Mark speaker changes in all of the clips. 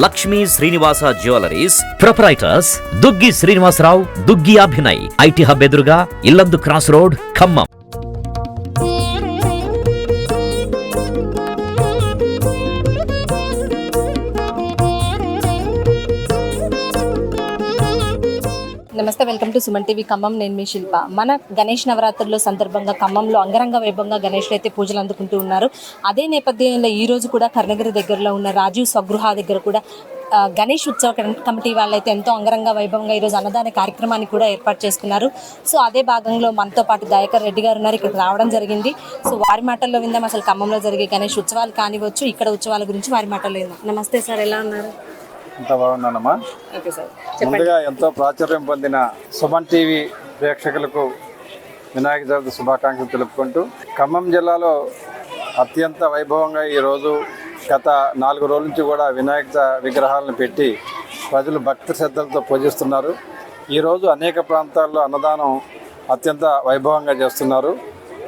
Speaker 1: Lakshmi Srinivasa jewelleries proprietors Duggi Srinivasarao, Duggi Abhinay, IT hub ఎదురుగా Yellandu cross road, Khammam.
Speaker 2: నమస్తే, welcome to Suman TV Khammam. నేను మీ శిల్ప. మన గణేష్ నవరాత్రుల సందర్భంగా ఖమ్మంలో అంగరంగ వైభవంగా గణేష్లు అయితే పూజలు అందుకుంటూ ఉన్నారు. అదే నేపథ్యంలో ఈ రోజు కూడా కర్ణగిరి దగ్గరలో ఉన్న రాజీవ్ స్వగృహ దగ్గర కూడా గణేష్ ఉత్సవ కమిటీ వాళ్ళైతే ఎంతో అంగరంగ వైభవంగా ఈరోజు అన్నదాన కార్యక్రమాన్ని కూడా ఏర్పాటు చేసుకున్నారు. సో అదే భాగంలో మనతో పాటు దయాకర్ రెడ్డి గారు ఉన్నారు, ఇక్కడికి రావడం జరిగింది. సో వారి మాటల్లో విందాం అసలు ఖమ్మంలో జరిగే గణేష్ ఉత్సవాలు కానివచ్చు, ఇక్కడ ఉత్సవాల గురించి వారి మాటల్లో విందాం. నమస్తే సార్, ఎలా ఉన్నారు?
Speaker 3: ఎంత బాగున్నానమ్మా. ముందుగా ఎంతో ప్రాచుర్యం పొందిన సుమన్ టీవీ ప్రేక్షకులకు వినాయక చవితి శుభాకాంక్షలు తెలుపుకుంటూ, ఖమ్మం జిల్లాలో అత్యంత వైభవంగా ఈరోజు గత 4 రోజుల నుంచి కూడా వినాయక విగ్రహాలను పెట్టి ప్రజలు భక్తి శ్రద్ధలతో పూజిస్తున్నారు. ఈరోజు అనేక ప్రాంతాల్లో అన్నదానం అత్యంత వైభవంగా చేస్తున్నారు.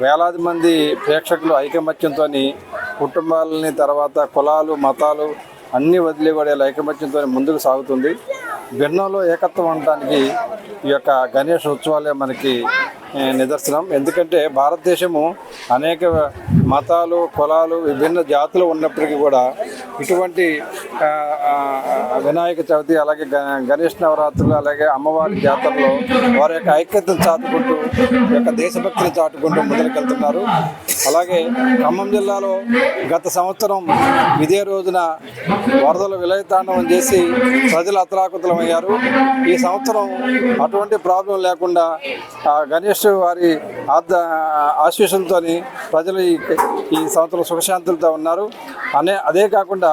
Speaker 3: వేలాది మంది ప్రేక్షకులు ఐకమత్యంతో కుటుంబాలని, తర్వాత కులాలు, మతాలు అన్నీ వదిలి కూడా ఐకమత్యంతో ముందుకు సాగుతుంది. భిన్నంలో ఏకత్వం అనడానికి ఈ యొక్క గణేష్ ఉత్సవాలే మనకి నిదర్శనం. ఎందుకంటే భారతదేశము అనేక మతాలు, కులాలు, విభిన్న జాతులు ఉన్నప్పటికీ కూడా ఇటువంటి వినాయక చవితి, అలాగే గణేష్ నవరాత్రులు, అలాగే అమ్మవారి జాతరలో వారి యొక్క ఐక్యతను చాటుకుంటూ, ఈ యొక్క దేశభక్తిని చాటుకుంటూ ముందుకెళ్తున్నారు. అలాగే ఖమ్మం జిల్లాలో గత సంవత్సరం ఇదే రోజున వరదలు విలయతాండవం చేసి ప్రజలు అతలాకుతలమయ్యారు. ఈ సంవత్సరం అటువంటి ప్రాబ్లం లేకుండా గణేష్ వారి ఆశీస్సులతో ప్రజలు ఈ సంవత్సరం సుఖశాంతులతో ఉన్నారు. అదే కాకుండా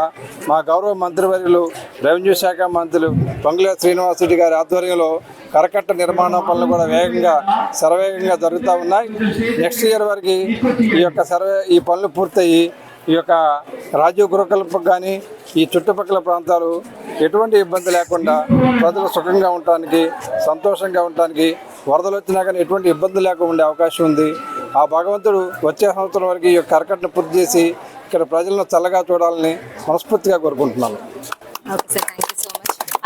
Speaker 3: మా గౌరవ మంత్రివర్యులు, రెవెన్యూ శాఖ మంత్రులు పొంగులేటి శ్రీనివాసరెడ్డి గారి ఆధ్వర్యంలో కరకట్ట నిర్మాణ పనులు కూడా శరవేగంగా జరుగుతూ ఉన్నాయి. నెక్స్ట్ ఇయర్ వరకు ఈ పనులు పూర్తయి ఈ యొక్క రాజీవ్ గురుకులకు కానీ ఈ చుట్టుపక్కల ప్రాంతాలు ఎటువంటి ఇబ్బంది లేకుండా ప్రజలు సుఖంగా ఉండటానికి, సంతోషంగా ఉండటానికి, వరదలు వచ్చినా కానీ ఎటువంటి ఇబ్బంది లేకుండా ఉండే అవకాశం ఉంది. ఆ భగవంతుడు వచ్చే సంవత్సరం వరకు ఈ కరకట్టను పూర్తి చేసి ఇక్కడ ప్రజలను చల్లగా చూడాలని మనస్ఫూర్తిగా కోరుకుంటున్నాను.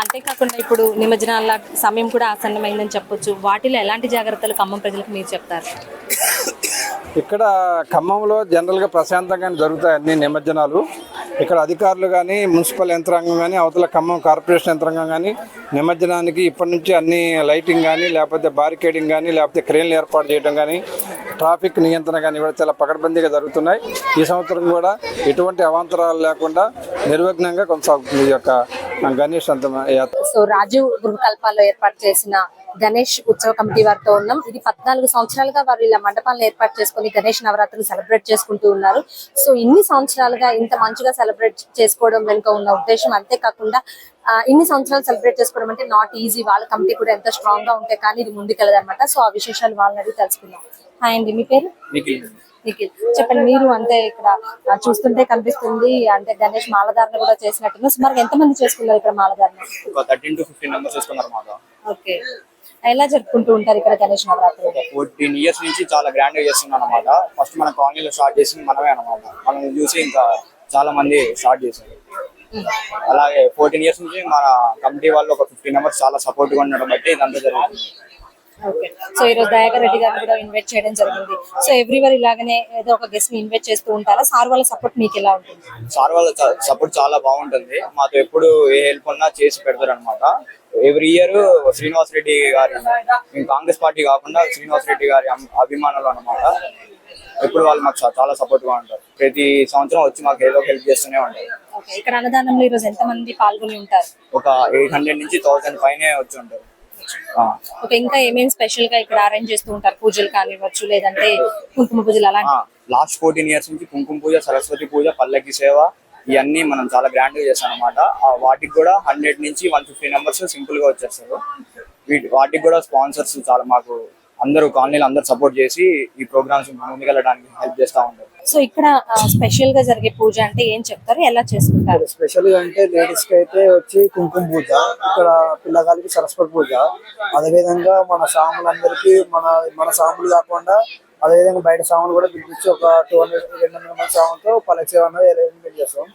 Speaker 2: అంతేకాకుండా ఇప్పుడు నిమజ్జనాల సమయం కూడా ఆసన్నమైందని చెప్పొచ్చు. వాటిలో ఎలాంటి జాగ్రత్తలు ఖమ్మం ప్రజలకు మీరు చెప్తారు?
Speaker 3: ఇక్కడ ఖమ్మంలో జనరల్గా ప్రశాంతంగానే జరుగుతాయి అన్ని నిమజ్జనాలు. ఇక్కడ అధికారులు కానీ, మున్సిపల్ యంత్రాంగం కానీ, అవతల ఖమ్మం కార్పొరేషన్ యంత్రాంగం కానీ నిమజ్జనానికి ఇప్పటి నుంచి అన్ని లైటింగ్ కానీ, లేకపోతే బారికేడింగ్ కానీ, లేకపోతే క్రేన్లు ఏర్పాటు చేయడం కానీ, ట్రాఫిక్ నియంత్రణ కానీ కూడా చాలా పకడ్బందీగా జరుగుతున్నాయి. ఈ సంవత్సరం కూడా ఎటువంటి అవాంతరాలు లేకుండా నిర్విఘ్నంగా కొనసాగుతుంది ఈ యొక్క గణేష్ యాత్ర.
Speaker 2: సో రాజీవ్ గృహకల్పాల్లో ఏర్పాటు చేసిన గణేష్ ఉత్సవ కమిటీ వారితో ఉన్నాం. ఇది 14 సంవత్సరాలుగా వారు ఇలా మండపాలను ఏర్పాటు చేసుకుని గణేష్ నవరాత్రులు సెలబ్రేట్ చేసుకుంటూ ఉన్నారు. సో ఇన్ని సంవత్సరాలుగా ఇంత మంచిగా సెలబ్రేట్ చేసుకోవడం వెనుక ఉన్న ఉద్దేశం, అంతేకాకుండా ఇన్ని సంవత్సరాలు సెలబ్రేట్ చేసుకోవడం అంటే నాట్ ఈజీ. వాళ్ళ కమిటీ కూడా ఎంత స్ట్రాంగ్ గా ఉంటే కానీ ఇది ముందుకెళ్ళదన్నమాట. సో ఆ విశేషాలు వాళ్ళని అడిగి తెలుసుకుందాం. హాయ్ అండి, మీ పేరు?
Speaker 3: నిఖిల్.
Speaker 2: చెప్పండి. మీరు అంటే ఇక్కడ చూస్తుంటే కనిపిస్తుంది అంటే గణేష్ మాలధారణ కూడా చేసినట్టు. సుమారు ఎంత మంది చేసుకున్నారు ఇక్కడ మాలధారణ?
Speaker 4: 13 to 15 మెంబర్స్ చేసుకున్నారు మాట.
Speaker 2: ఓకే, ఎలా జరుపుకుంటూ ఉంటారు ఇక్కడ గణేష్ నవరాత్రులు?
Speaker 4: 14 ఇయర్స్ నుంచి చాలా గ్రాండ్ గా చేస్తున్నాం అనమాట. ఫస్ట్ మన కాలనీలో స్టార్ట్ చేసింది మనమే అనమాట. మనం చూసి ఇంకా చాలా మంది స్టార్ట్ చేశారు. అలాగే 14 ఇయర్స్ నుంచి మన కమిటీ వాళ్ళు ఒక 15 మెంబర్స్ చాలా సపోర్ట్ గా ఉండడం బట్టి ఇదంతా జరుగుతుంది.
Speaker 2: సో ఈ రోజు దయాకర్ రెడ్డి గారిని కూడా ఇన్వైట్ చేయడం జరిగింది. సో ఎవ్రీవర్ ఇలాగనే ఏదో ఒక గెస్ట్ ని ఇన్వైట్ చేస్తూ ఉంటారా? సార్ వాళ్ళ సపోర్ట్ మీకు ఎలా ఉంటుంది?
Speaker 4: సార్ వాళ్ళ సపోర్ట్ చాలా బాగుంటుంది. మాతో ఎప్పుడు ఏ హెల్ప్ ఉన్నా చేసి పెడతారు అనమాట. ఎవ్రీ ఇయర్ శ్రీనివాస్ రెడ్డి గారి, మేము కాంగ్రెస్ పార్టీ కాకుండా శ్రీనివాస్ రెడ్డి గారి అభిమానులు అనమాట. ఎప్పుడు వాళ్ళు మాకు చాలా సపోర్ట్ గా ఉంటారు. ప్రతి సంవత్సరం వచ్చి మాకు ఏదో హెల్ప్ చేస్తూనే ఉంటారు.
Speaker 2: ఇక్కడ అన్నదానంలో ఈ రోజు ఎంత మంది పాల్గొని ఉంటారు?
Speaker 4: ఒక 800 నుంచి 1000 పైనే వచ్చి ఉంటారు.
Speaker 2: ఇంకా ఏమేమి స్పెషల్ గా ఇక్కడ అరేంజ్ చేస్తూ ఉంటారు? పూజలు కానివ్వచ్చు, లేదంటే కుంకుమ పూజలు అలాంటి?
Speaker 4: లాస్ట్ 14 ఇయర్స్ నుంచి కుంకుమ పూజ, సరస్వతి పూజ, పల్లకి సేవ ఇవన్నీ మనం చాలా గ్రాండ్ గా చేస్తాం అనమాట. వాటికి కూడా 100 నుంచి 150 మెంబర్స్ సింపుల్ గా వచ్చేస్తారు. వాటికి కూడా స్పాన్సర్స్ చాలా మాకు అందరూ కాలనీలు అందరూ సపోర్ట్ చేసి ఈ ప్రోగ్రామ్స్ ముందుకెళ్ళడానికి హెల్ప్ చేస్తూ ఉంటారు.
Speaker 2: సో ఇక్కడ స్పెషల్ గా జరిగే పూజ అంటే ఏం చెప్తారు, ఎలా చేసుకుంటారు?
Speaker 5: స్పెషల్ గా అంటే లేడీస్ కి అయితే వచ్చి కుంకుమ పూజ, ఇక్కడ పిల్లగాలికి సరస్వతి పూజ, అదేవిధంగా మన సాములందరికీ మన సాములు కాకుండా అదేవిధంగా బయట సామాన్లు కూడా పిలిపించి ఒక 200-200 మంది సామాన్తో పల్లకి సేవ అనేది అరేంజ్మెంట్ చేస్తాం.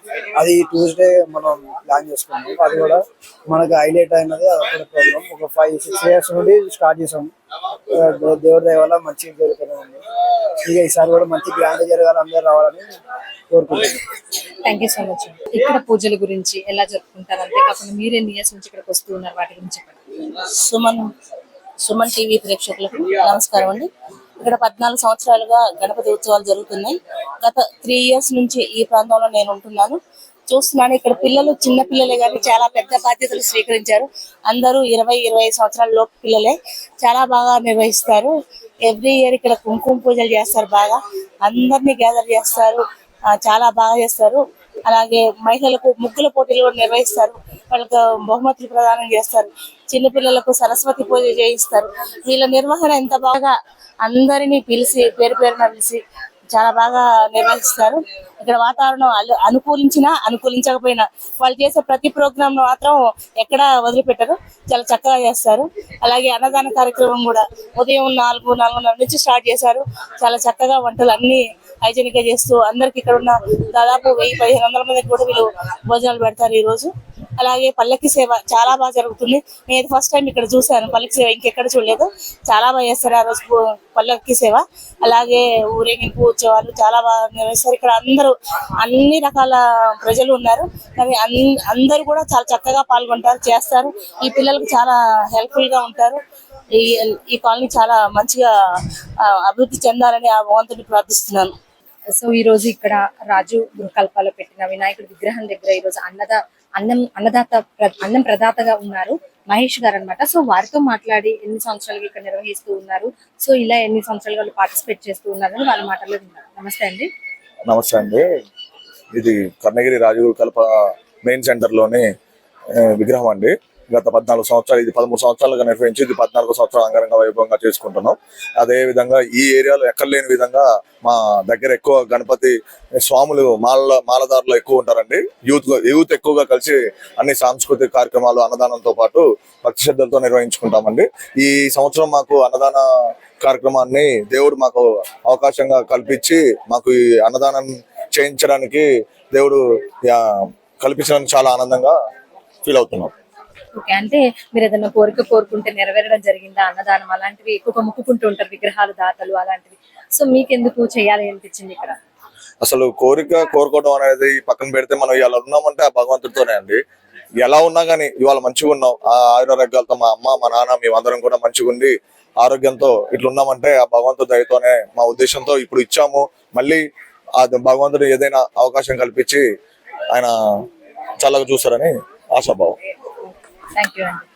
Speaker 5: అది ట్యూస్డే మనం ప్లాన్ చేసుకున్నాం. అది కూడా మనకు హైలైట్ అయినది అదొక ప్రోగ్రామ్. ఒక 5-6 years నుండి స్టార్ట్ చేసాం. దేవుడి దయ వల్ల మంచిగా జరుగుతుంది. ఇక ఈసారి కూడా మంచి గ్రాండ్ జరగాలి, అందరూ రావాలని కోరుకుంటున్నాం.
Speaker 2: Thank you so much. ఇక్కడ పూజల గురించి ఎలా జరుపుకుంటారు, అంతేకాకుండా మీరు ఎన్ని ఇయర్స్ నుంచి ఇక్కడికి వస్తూ ఉన్నారు వాటి గురించి చెప్పండి.
Speaker 6: సుమన్ టీవీ ప్రేక్షకులకు నమస్కారం అండి. ఇక్కడ 14 సంవత్సరాలుగా గణపతి ఉత్సవాలు జరుగుతున్నాయి. గత 3 years నుంచి ఈ ప్రాంతంలో నేను ఉంటున్నాను, చూస్తున్నాను. ఇక్కడ పిల్లలు చిన్న పిల్లలే కానీ చాలా పెద్ద బాధ్యతలు స్వీకరించారు. అందరూ 20-25 సంవత్సరాల లోపు పిల్లలే. చాలా బాగా నిర్వహిస్తారు. ఎవ్రీ ఇయర్ ఇక్కడ కుంకుమ పూజలు చేస్తారు. బాగా అందరినీ గ్యాదర్ చేస్తారు. చాలా బాగా చేస్తారు. అలాగే మహిళలకు ముగ్గుల పోటీలు కూడా నిర్వహిస్తారు. వాళ్ళకు బహుమతులు ప్రదానం చేస్తారు. చిన్నపిల్లలకు సరస్వతి పూజ చేయిస్తారు. వీళ్ళ నిర్వహణ ఎంత బాగా అందరినీ పిలిచి పేరు పేరున పిలిచి చాలా బాగా నిర్వహిస్తారు. ఇక్కడ వాతావరణం అనుకూలించినా అనుకూలించకపోయినా వాళ్ళు చేసే ప్రతి ప్రోగ్రామ్ మాత్రం ఎక్కడా వదిలిపెట్టరు. చాలా చక్కగా చేస్తారు. అలాగే అన్నదాన కార్యక్రమం కూడా ఉదయం 4-4:30 నుంచి స్టార్ట్ చేశారు. చాలా చక్కగా వంటలు అన్ని హైజీనిక్ గా చేస్తూ అందరికి ఇక్కడ ఉన్న దాదాపు 1000-1500 మందికి కూడా వీళ్ళు భోజనాలు పెడతారు ఈ రోజు. అలాగే పల్లకి సేవ చాలా బాగా జరుగుతుంది. నేను ఫస్ట్ టైం ఇక్కడ చూశాను పల్లకి సేవ, ఇంకెక్కడ చూడలేదు. చాలా బాగా చేస్తారు ఆ రోజు పల్లకి సేవ. అలాగే ఊరేగింపు ఉత్సవాలు చాలా బాగా నిర్వహిస్తారు. ఇక్కడ అన్ని రకాల ప్రజలు ఉన్నారు, కానీ అందరూ కూడా చాలా చక్కగా పాల్గొంటారు, చేస్తారు. ఈ పిల్లలకు చాలా హెల్ప్ఫుల్ గా ఉంటారు. ఈ కాలనీ చాలా మంచిగా అభివృద్ధి చెందాలని ఆ భగవంతుని ప్రార్థిస్తున్నాను.
Speaker 2: సో ఈ రోజు ఇక్కడ రాజు గృహకల్పాలో పెట్టిన వినాయకుడి విగ్రహం దగ్గర ఈ రోజు అన్నం ప్రదాతగా ఉన్నారు మహేష్ గారు అన్నమాట. సో వారితో మాట్లాడి ఎన్ని సంవత్సరాలుగా ఇక్కడ నిర్వహిస్తూ ఉన్నారు, సో ఇలా ఎన్ని సంవత్సరాలుగా వాళ్ళు పార్టిసిపేట్ చేస్తూ ఉన్నారని వాళ్ళ మాటల్లో విన్నారు. నమస్తే అండి.
Speaker 7: నమస్తే అండి. ఇది కర్ణగిరి రాజగురు కల్ప మెయిన్ సెంటర్ లోని విగ్రహం అండి. గత 14 సంవత్సరాలు, ఇది 13 సంవత్సరాలుగా నిర్వహించి ఇది 14వ సంవత్సరం అంగరంగ వైభవంగా చేసుకుంటున్నాం. అదే విధంగా ఈ ఏరియాలో ఎక్కడ లేని విధంగా మా దగ్గర ఎక్కువ గణపతి స్వాములు మాలదారులు ఎక్కువ ఉంటారండి. యూత్ ఎక్కువగా కలిసి అన్ని సాంస్కృతిక కార్యక్రమాలు అన్నదానంతో పాటు భక్తి శ్రద్ధలతో నిర్వహించుకుంటామండి. ఈ సంవత్సరం మాకు అన్నదాన కార్యక్రమాన్ని దేవుడు మాకు అవకాశంగా కల్పించి మాకు ఈ అన్నదానం చేయించడానికి దేవుడు కల్పించడానికి చాలా ఆనందంగా ఫీల్ అవుతున్నాం.
Speaker 2: ఓకే, అంటే మీరు ఏదైనా కోరిక కోరుకుంటే నెరవేరడం జరిగిందా? అన్నదానం అలాంటివి ఎక్కువగా మొక్కుకుంటూ ఉంటారు విగ్రహాలు దాతలు అలాంటివి. సో మీకెందుకు చేయాలి అనిపించింది ఇక్కడ?
Speaker 7: అసలు కోరుకోవడం అనేది పక్కన పెడితే మనం ఇలా ఉన్నామంటే ఆ భగవంతుడితోనే అండి. ఎలా ఉన్నా కానీ ఇవాళ మంచిగా ఉన్నాం, ఆ ఆయురారోగ్యాలతో మా అమ్మ మా నాన్న మేమందరం కూడా మంచిగా ఉండి ఆరోగ్యంతో ఇట్లా ఉన్నామంటే ఆ భగవంతుడి దయతోనే. మా ఉద్దేశంతో ఇప్పుడు ఇచ్చాము, మళ్ళీ ఆ భగవంతుడు ఏదైనా అవకాశం కల్పించి ఆయన చల్లగా చూస్తారని ఆశాభావం.
Speaker 2: థ్యాంక్ యూ అండి.